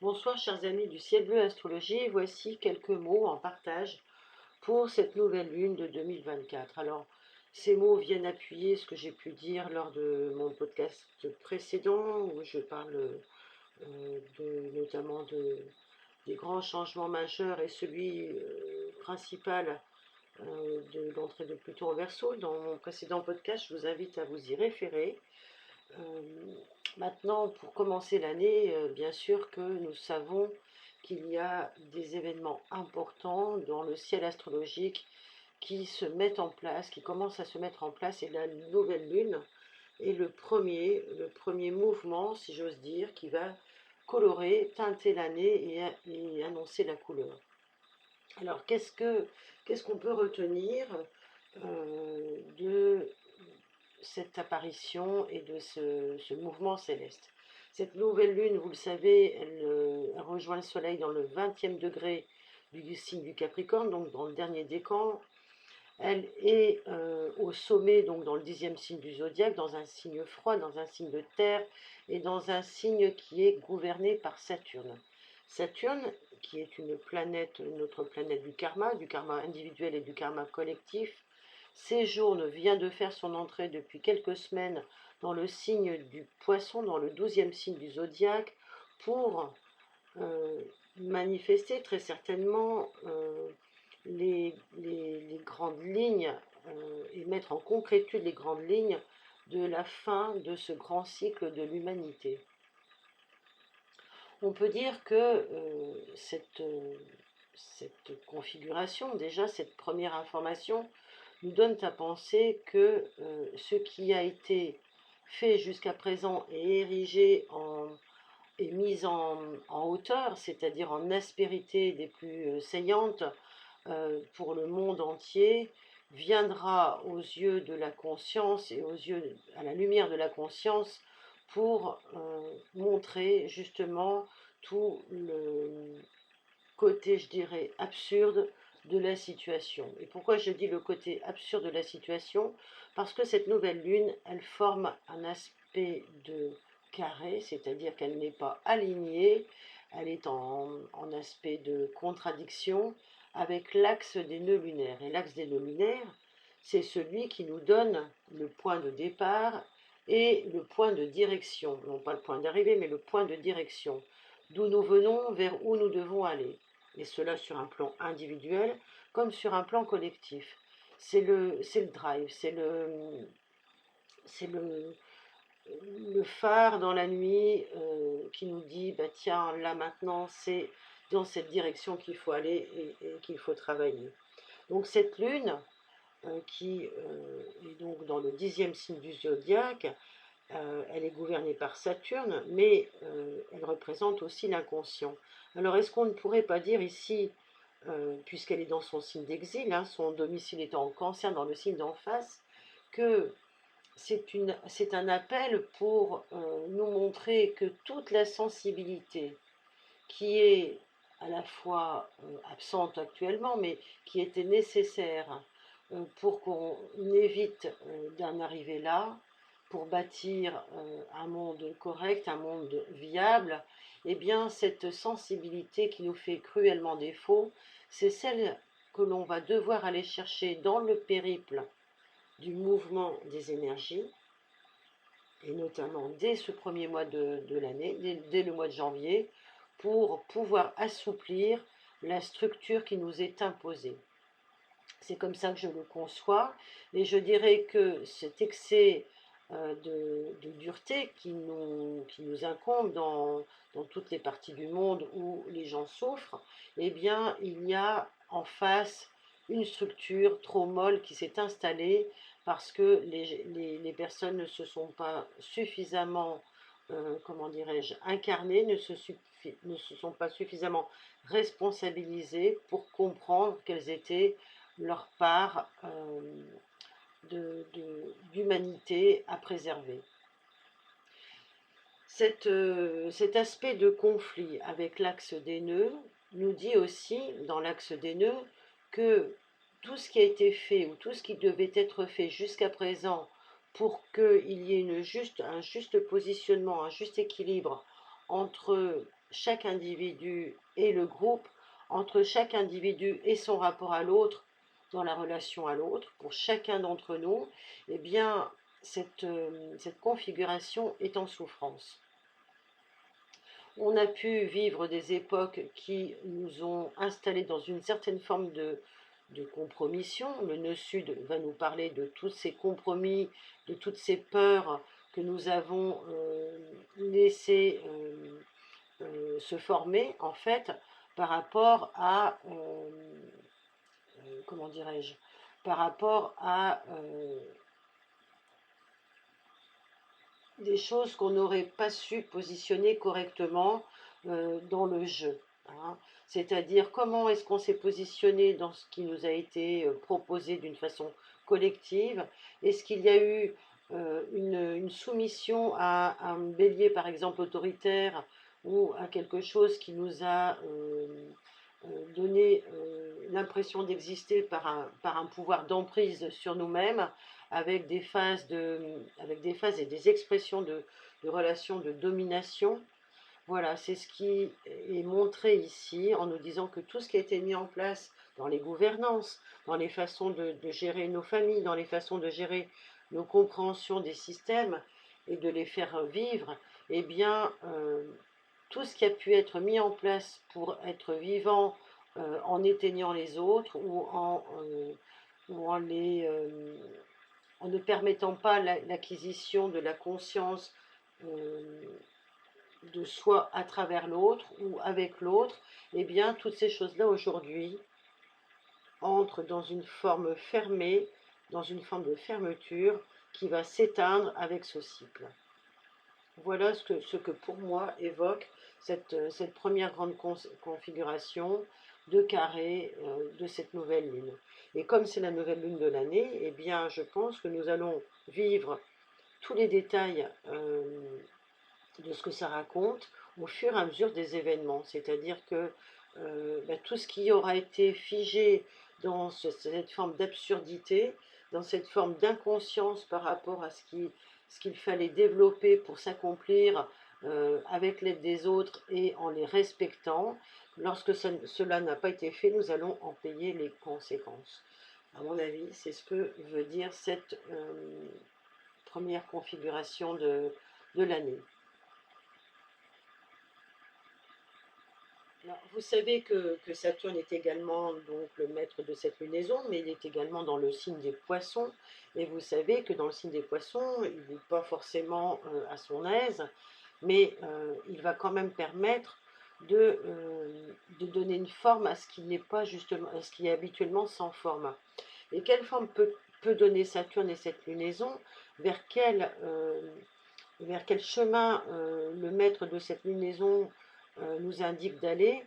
Bonsoir chers amis du Ciel Bleu Astrologie, voici quelques mots en partage pour cette nouvelle lune de 2024. Alors, ces mots viennent appuyer ce que j'ai pu dire lors de mon podcast précédent où je parle notamment des grands changements majeurs et celui principal de l'entrée de Pluton en Verseau. Dans mon précédent podcast, je vous invite à vous y référer. Euh, Maintenant, pour commencer l'année, bien sûr que nous savons qu'il y a des événements importants dans le ciel astrologique qui se mettent en place, qui commencent à se mettre en place, et la nouvelle lune est le premier mouvement, si j'ose dire, qui va colorer, teinter l'année et annoncer la couleur. Alors, qu'est-ce qu'on peut retenir de cette apparition et de ce mouvement céleste? Cette nouvelle lune, vous le savez, elle rejoint le soleil dans le 20e degré du signe du Capricorne, donc dans le dernier décan. Elle est au sommet, donc dans le 10e signe du zodiaque, dans un signe froid, dans un signe de terre, et dans un signe qui est gouverné par Saturne. Saturne, qui est une planète, notre planète du karma individuel et du karma collectif, séjourne, vient de faire son entrée depuis quelques semaines dans le signe du Poisson, dans le 12e signe du zodiaque, pour euh, manifester très certainement les grandes lignes et mettre en concrétude les grandes lignes de la fin de ce grand cycle de l'humanité. On peut dire que cette configuration, déjà cette première information, nous donne à penser que ce qui a été fait jusqu'à présent est érigé et mis en hauteur, c'est-à-dire en aspérité des plus saillantes pour le monde entier, viendra aux yeux de la conscience et à la lumière de la conscience pour montrer justement tout le côté, je dirais, absurde de la situation. Et pourquoi je dis le côté absurde de la situation? Parce que cette nouvelle lune, elle forme un aspect de carré, c'est-à-dire qu'elle n'est pas alignée, elle est en aspect de contradiction avec l'axe des nœuds lunaires. Et l'axe des nœuds lunaires, c'est celui qui nous donne le point de départ et le point de direction. Non pas le point d'arrivée, mais le point de direction. D'où nous venons, vers où nous devons aller. Et cela sur un plan individuel comme sur un plan collectif. C'est le drive, c'est le phare dans la nuit qui nous dit, bah, tiens, là maintenant, c'est dans cette direction qu'il faut aller et qu'il faut travailler. Donc cette lune, qui est donc dans le 10e signe du zodiaque, elle est gouvernée par Saturne, mais elle représente aussi l'inconscient. Alors est-ce qu'on ne pourrait pas dire ici, puisqu'elle est dans son signe d'exil, hein, son domicile étant en Cancer, dans le signe d'en face, que c'est un appel pour nous montrer que toute la sensibilité qui est à la fois absente actuellement, mais qui était nécessaire pour qu'on évite d'en arriver là, pour bâtir un monde correct, un monde viable, eh bien cette sensibilité qui nous fait cruellement défaut, c'est celle que l'on va devoir aller chercher dans le périple du mouvement des énergies, et notamment dès ce premier mois de l'année, dès le mois de janvier, pour pouvoir assouplir la structure qui nous est imposée. C'est comme ça que je le conçois, et je dirais que cet excès de dureté qui nous incombe dans toutes les parties du monde où les gens souffrent, eh bien, il y a en face une structure trop molle qui s'est installée parce que les personnes ne se sont pas suffisamment, comment dirais-je, incarnées, ne se sont pas suffisamment responsabilisées pour comprendre quelles étaient leur part d'humanité à préserver. Cet aspect de conflit avec l'axe des nœuds nous dit aussi, dans l'axe des nœuds, que tout ce qui a été fait ou tout ce qui devait être fait jusqu'à présent pour qu'il y ait un juste positionnement, un juste équilibre entre chaque individu et le groupe, entre chaque individu et son rapport à l'autre, dans la relation à l'autre, pour chacun d'entre nous, eh bien, cette configuration est en souffrance. On a pu vivre des époques qui nous ont installés dans une certaine forme de compromission. Le Nœud Sud va nous parler de tous ces compromis, de toutes ces peurs que nous avons laissées se former, en fait, par rapport à, comment dirais-je, par rapport à des choses qu'on n'aurait pas su positionner correctement dans le jeu. Hein. C'est-à-dire comment est-ce qu'on s'est positionné dans ce qui nous a été proposé d'une façon collective. Est-ce qu'il y a eu une soumission à un bélier, par exemple, autoritaire, ou à quelque chose qui nous a donné l'impression d'exister par un pouvoir d'emprise sur nous-mêmes, avec des phases et des expressions de relations de domination. Voilà, c'est ce qui est montré ici en nous disant que tout ce qui a été mis en place dans les gouvernances, dans les façons de gérer nos familles, dans les façons de gérer nos compréhensions des systèmes et de les faire vivre, eh bien, tout ce qui a pu être mis en place pour être vivant en éteignant les autres ou en ne permettant pas l'acquisition de la conscience de soi à travers l'autre ou avec l'autre, eh bien, toutes ces choses-là aujourd'hui entrent dans une forme fermée, dans une forme de fermeture qui va s'éteindre avec ce cycle. Voilà ce que pour moi évoque cette première grande configuration de carré de cette nouvelle lune. Et comme c'est la nouvelle lune de l'année, eh bien, je pense que nous allons vivre tous les détails de ce que ça raconte au fur et à mesure des événements. C'est-à-dire que tout ce qui aura été figé dans cette forme d'absurdité, dans cette forme d'inconscience par rapport à ce qu'il fallait développer pour s'accomplir avec l'aide des autres et en les respectant, lorsque cela n'a pas été fait, nous allons en payer les conséquences. À mon avis, c'est ce que veut dire cette première configuration de l'année. Vous savez que Saturne est également donc le maître de cette lunaison, mais il est également dans le signe des poissons. Et vous savez que dans le signe des poissons, il n'est pas forcément à son aise, mais il va quand même permettre de donner une forme à ce qui n'est pas justement, à ce qui est habituellement sans forme. Et quelle forme peut donner Saturne et cette lunaison? Vers quel, vers quel chemin le maître de cette lunaison nous indique d'aller?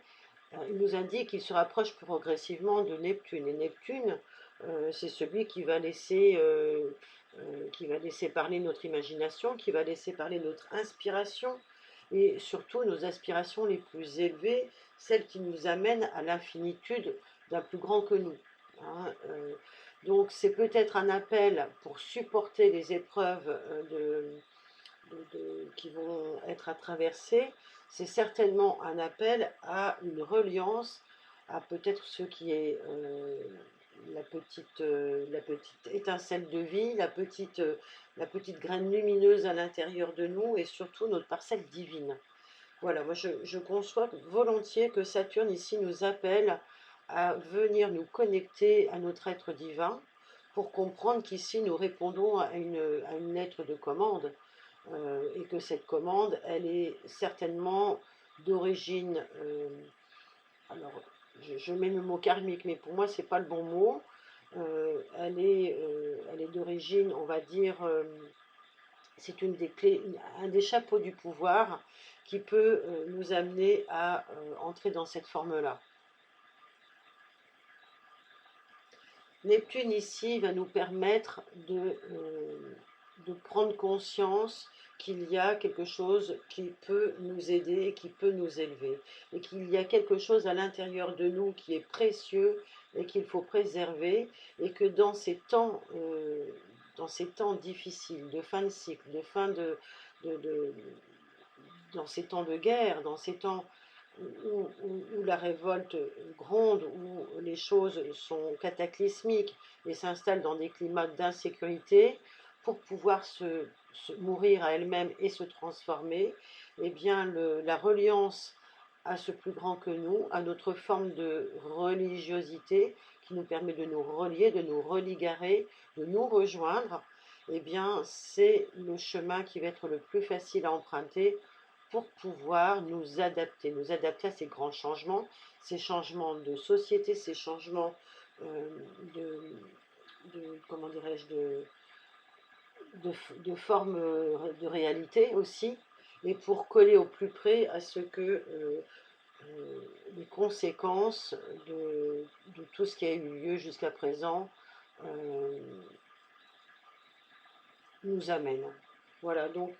Il nous indique qu'il se rapproche progressivement de Neptune. Et Neptune, c'est celui qui va laisser parler notre imagination, qui va laisser parler notre inspiration, et surtout nos aspirations les plus élevées, celles qui nous amènent à l'infinitude d'un plus grand que nous. Hein, donc c'est peut-être un appel pour supporter les épreuves qui vont être à traverser. C'est certainement un appel à une reliance, à peut-être ce qui est la petite étincelle de vie, la petite graine lumineuse à l'intérieur de nous et surtout notre parcelle divine. Voilà, moi je conçois volontiers que Saturne ici nous appelle à venir nous connecter à notre être divin pour comprendre qu'ici nous répondons à une lettre de commande et que cette commande, elle est certainement d'origine, alors je mets le mot karmique, mais pour moi c'est pas le bon mot, elle est d'origine, on va dire, c'est une des clés, un des chapeaux du pouvoir qui peut nous amener à entrer dans cette forme-là. Neptune ici va nous permettre de prendre conscience qu'il y a quelque chose qui peut nous aider, qui peut nous élever, et qu'il y a quelque chose à l'intérieur de nous qui est précieux et qu'il faut préserver, et que dans ces temps difficiles, de fin de cycle, dans ces temps de guerre, dans ces temps où la révolte gronde, où les choses sont cataclysmiques et s'installent dans des climats d'insécurité, pour pouvoir se mourir à elle-même et se transformer, eh bien la reliance à ce plus grand que nous, à notre forme de religiosité qui nous permet de nous relier, de nous religarer, de nous rejoindre, eh bien c'est le chemin qui va être le plus facile à emprunter pour pouvoir nous adapter à ces grands changements, ces changements de société, ces changements euh, de, comment dirais-je, de forme de réalité aussi, et pour coller au plus près à ce que les conséquences de tout ce qui a eu lieu jusqu'à présent euh, nous amènent. Voilà, donc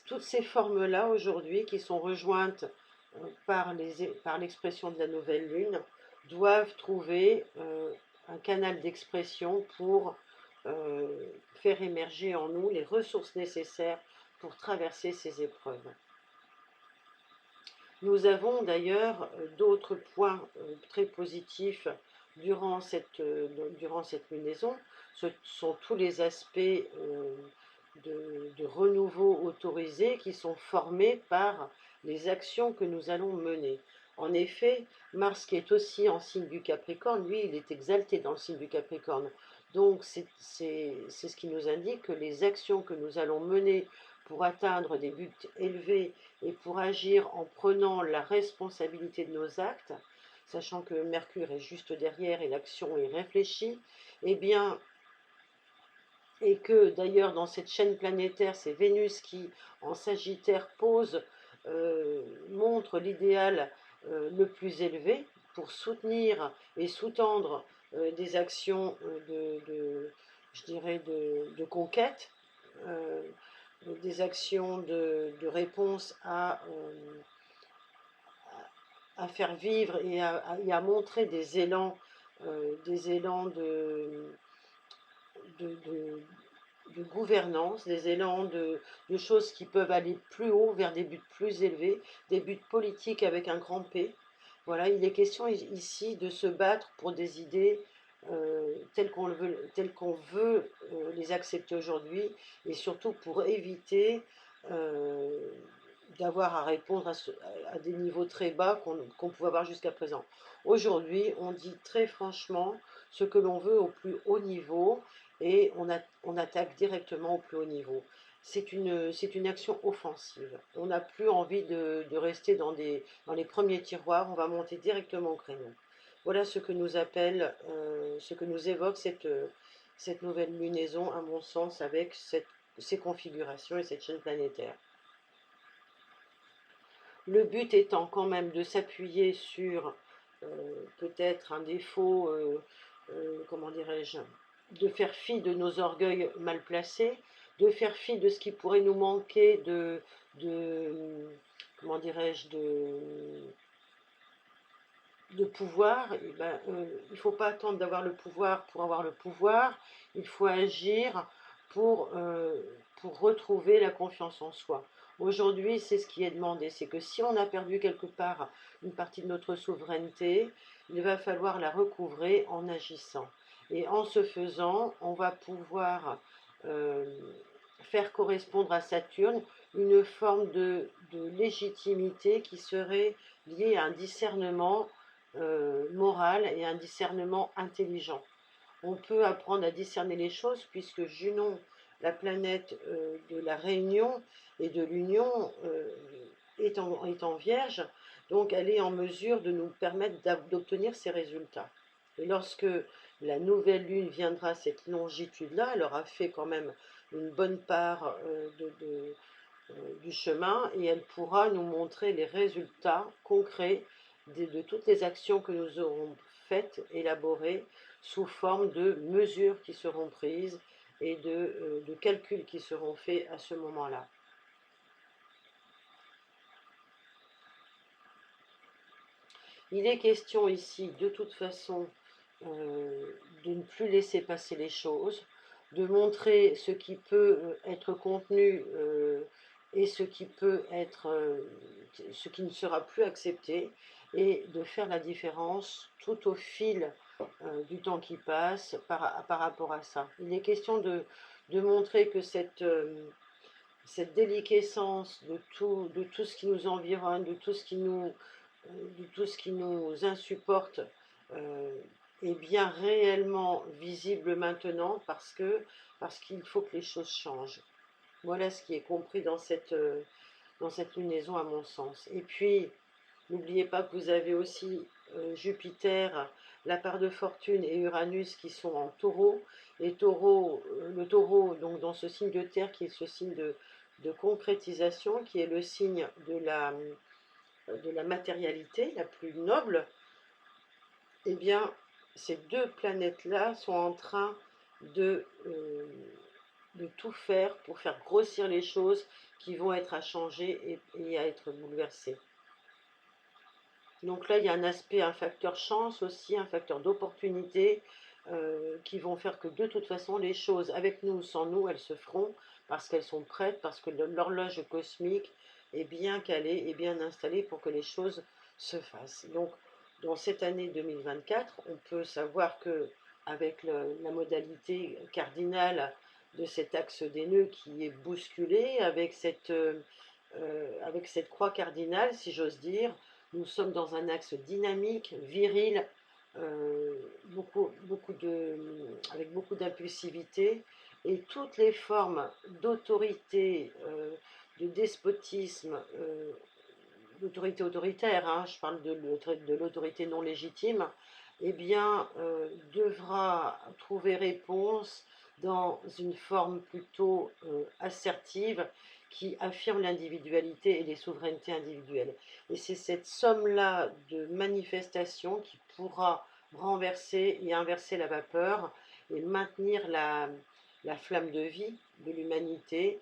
toutes ces formes-là aujourd'hui qui sont rejointes par l'expression de la nouvelle lune doivent trouver un canal d'expression pour faire émerger en nous les ressources nécessaires pour traverser ces épreuves. Nous avons d'ailleurs d'autres points très positifs durant cette lunaison. Ce sont tous les aspects de renouveau autorisé qui sont formés par les actions que nous allons mener. En effet, Mars qui est aussi en signe du Capricorne, lui, il est exalté dans le signe du Capricorne. Donc c'est ce qui nous indique que les actions que nous allons mener pour atteindre des buts élevés et pour agir en prenant la responsabilité de nos actes, sachant que Mercure est juste derrière et l'action est réfléchie, eh bien, et que d'ailleurs dans cette chaîne planétaire, c'est Vénus qui, en Sagittaire, montre l'idéal le plus élevé pour soutenir et sous-tendre des actions je dirais, de conquête, euh, des actions de réponse à faire vivre et à montrer des élans de, de, de gouvernance, des élans de choses qui peuvent aller plus haut, vers des buts plus élevés, des buts politiques avec un grand P. Voilà, il est question ici de se battre pour des idées telles qu'on veut les accepter aujourd'hui, et surtout pour éviter euh, d'avoir à répondre à des niveaux très bas qu'on pouvait avoir jusqu'à présent. Aujourd'hui, on dit très franchement ce que l'on veut au plus haut niveau, et on attaque directement au plus haut niveau. C'est une action offensive. On n'a plus envie de rester dans les premiers tiroirs, on va monter directement au créneau. Voilà ce que nous appelle, ce que nous évoque cette nouvelle lunaison, à mon sens, avec ces configurations et cette chaîne planétaire. Le but étant quand même de s'appuyer sur peut-être un défaut, comment dirais-je, de faire fi de nos orgueils mal placés, de faire fi de ce qui pourrait nous manquer comment dirais-je, de pouvoir. Et ben, il ne faut pas attendre d'avoir le pouvoir pour avoir le pouvoir, il faut agir pour retrouver la confiance en soi. Aujourd'hui, c'est ce qui est demandé, c'est que si on a perdu quelque part une partie de notre souveraineté, il va falloir la recouvrer en agissant. Et en ce faisant, on va pouvoir euh, faire correspondre à Saturne une forme de légitimité qui serait liée à un discernement moral et un discernement intelligent. On peut apprendre à discerner les choses puisque Junon, la planète de la réunion et de l'union, est en vierge, donc elle est en mesure de nous permettre d'obtenir ces résultats. Et lorsque la nouvelle lune viendra à cette longitude-là, elle aura fait quand même une bonne part du chemin, et elle pourra nous montrer les résultats concrets de toutes les actions que nous aurons faites, élaborées, sous forme de mesures qui seront prises et de calculs qui seront faits à ce moment-là. Il est question ici, de toute façon, de ne plus laisser passer les choses, de montrer ce qui peut être contenu et ce qui peut être, ce qui ne sera plus accepté, et de faire la différence tout au fil du temps qui passe par rapport à ça. Il est question de montrer que cette déliquescence de tout ce qui nous environne, de tout ce qui nous insupporte, est bien réellement visible maintenant parce qu'il faut que les choses changent. Voilà ce qui est compris dans cette lunaison à mon sens. Et puis, n'oubliez pas que vous avez aussi Jupiter, la part de fortune et Uranus qui sont en taureau. Les taureaux, le taureau, donc dans ce signe de terre qui est ce signe de concrétisation, qui est le signe de la matérialité la plus noble, eh bien, ces deux planètes-là sont en train de, euh, de tout faire pour faire grossir les choses qui vont être à changer et à être bouleversées. Donc là, il y a un aspect, un facteur chance aussi, un facteur d'opportunité qui vont faire que de toute façon, les choses, avec nous ou sans nous, elles se feront parce qu'elles sont prêtes, parce que l'horloge cosmique est bien calée et bien installée pour que les choses se fassent. Donc, dans cette année 2024, on peut savoir que avec la modalité cardinale de cet axe des nœuds qui est bousculé, avec cette croix cardinale, si j'ose dire, nous sommes dans un axe dynamique, viril, avec beaucoup d'impulsivité, et toutes les formes d'autorité, de despotisme, d'autorité autoritaire, hein, je parle de l'autorité non légitime, eh bien, devra trouver réponse dans une forme plutôt assertive qui affirme l'individualité et les souverainetés individuelles. Et c'est cette somme-là de manifestations qui pourra renverser et inverser la vapeur et maintenir la flamme de vie de l'humanité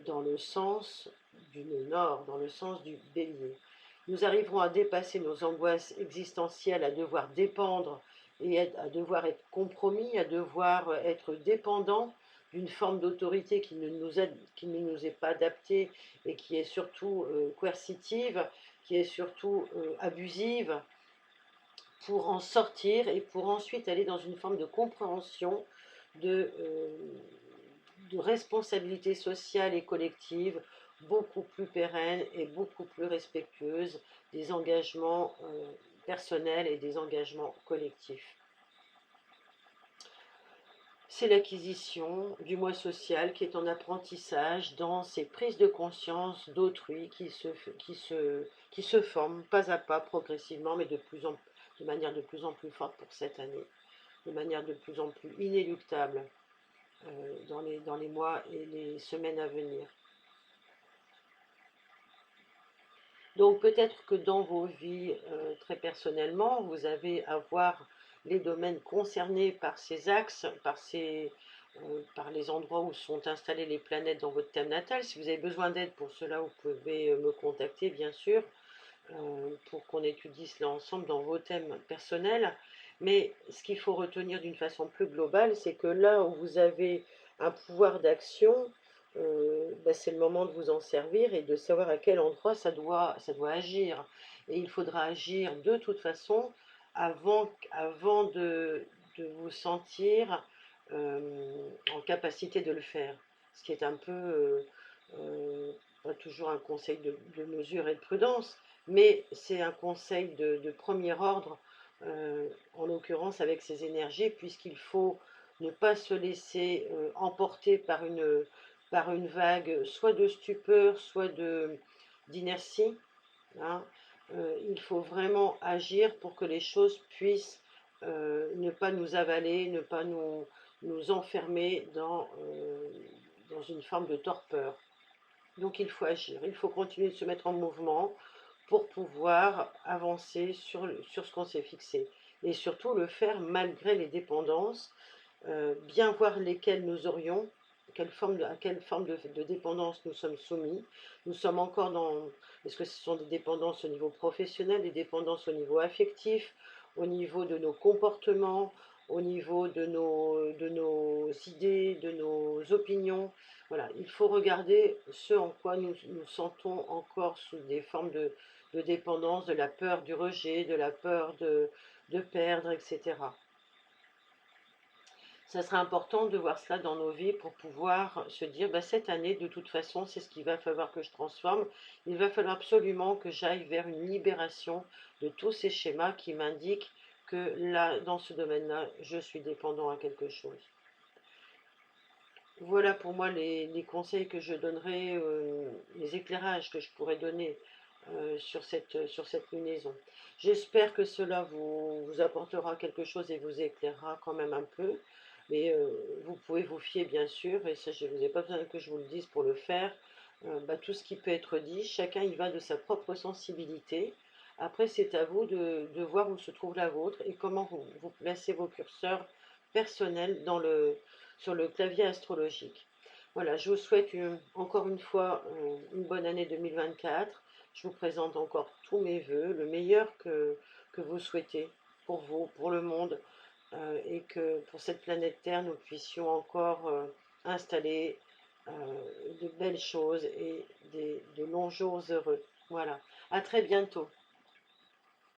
dans le sens du nord, dans le sens du bélier. Nous arriverons à dépasser nos angoisses existentielles, à devoir dépendre et à devoir être compromis, à devoir être dépendant d'une forme d'autorité qui ne nous est pas adaptée et qui est surtout coercitive, qui est surtout abusive, pour en sortir et pour ensuite aller dans une forme de compréhension, de, euh, de responsabilité sociale et collective beaucoup plus pérenne et beaucoup plus respectueuse des engagements personnels et des engagements collectifs. C'est l'acquisition du moi social qui est en apprentissage dans ces prises de conscience d'autrui qui se forment pas à pas, progressivement, mais de manière de plus en plus forte pour cette année, de manière de plus en plus inéluctable dans les mois et les semaines à venir. Donc peut-être que dans vos vies, très personnellement, vous avez à voir les domaines concernés par ces axes, par les endroits où sont installées les planètes dans votre thème natal. Si vous avez besoin d'aide pour cela, vous pouvez me contacter, bien sûr, pour qu'on étudie cela ensemble dans vos thèmes personnels. Mais ce qu'il faut retenir d'une façon plus globale, c'est que là où vous avez un pouvoir d'action, c'est le moment de vous en servir et de savoir à quel endroit ça doit agir. Et il faudra agir de toute façon avant de vous sentir en capacité de le faire. Ce qui est un peu, pas toujours un conseil de mesure et de prudence, mais c'est un conseil de premier ordre, en l'occurrence avec ces énergies, puisqu'il faut ne pas se laisser emporter par une vague soit de stupeur, soit d'inertie. Hein. Il faut vraiment agir pour que les choses puissent ne pas nous avaler, ne pas nous enfermer dans une forme de torpeur. Donc il faut agir, il faut continuer de se mettre en mouvement pour pouvoir avancer sur ce qu'on s'est fixé. Et surtout le faire malgré les dépendances, bien voir lesquelles nous aurions, à quelle forme de dépendance nous sommes soumis. Nous sommes encore dans... Est-ce que ce sont des dépendances au niveau professionnel, des dépendances au niveau affectif, au niveau de nos comportements, au niveau de nos idées, de nos opinions. Voilà, il faut regarder ce en quoi nous sentons encore sous des formes de dépendance, de la peur du rejet, de la peur de perdre, etc. Ça sera important de voir cela dans nos vies pour pouvoir se dire, bah, cette année, de toute façon, c'est ce qu'il va falloir que je transforme. Il va falloir absolument que j'aille vers une libération de tous ces schémas qui m'indiquent que là, dans ce domaine-là, je suis dépendant à quelque chose. Voilà pour moi les conseils que je donnerai, les éclairages que je pourrais donner sur cette lunaison. J'espère que cela vous apportera quelque chose et vous éclairera quand même un peu. Mais vous pouvez vous fier bien sûr, et ça je ne vous ai pas besoin que je vous le dise pour le faire. Bah, tout ce qui peut être dit, chacun y va de sa propre sensibilité. Après, c'est à vous de voir où se trouve la vôtre et comment vous placez vos curseurs personnels sur le clavier astrologique. Voilà, je vous souhaite encore une fois une bonne année 2024. Je vous présente encore tous mes voeux, le meilleur que vous souhaitez pour vous, pour le monde, et que pour cette planète Terre, nous puissions encore installer euh, de belles choses et de longs jours heureux. Voilà, à très bientôt.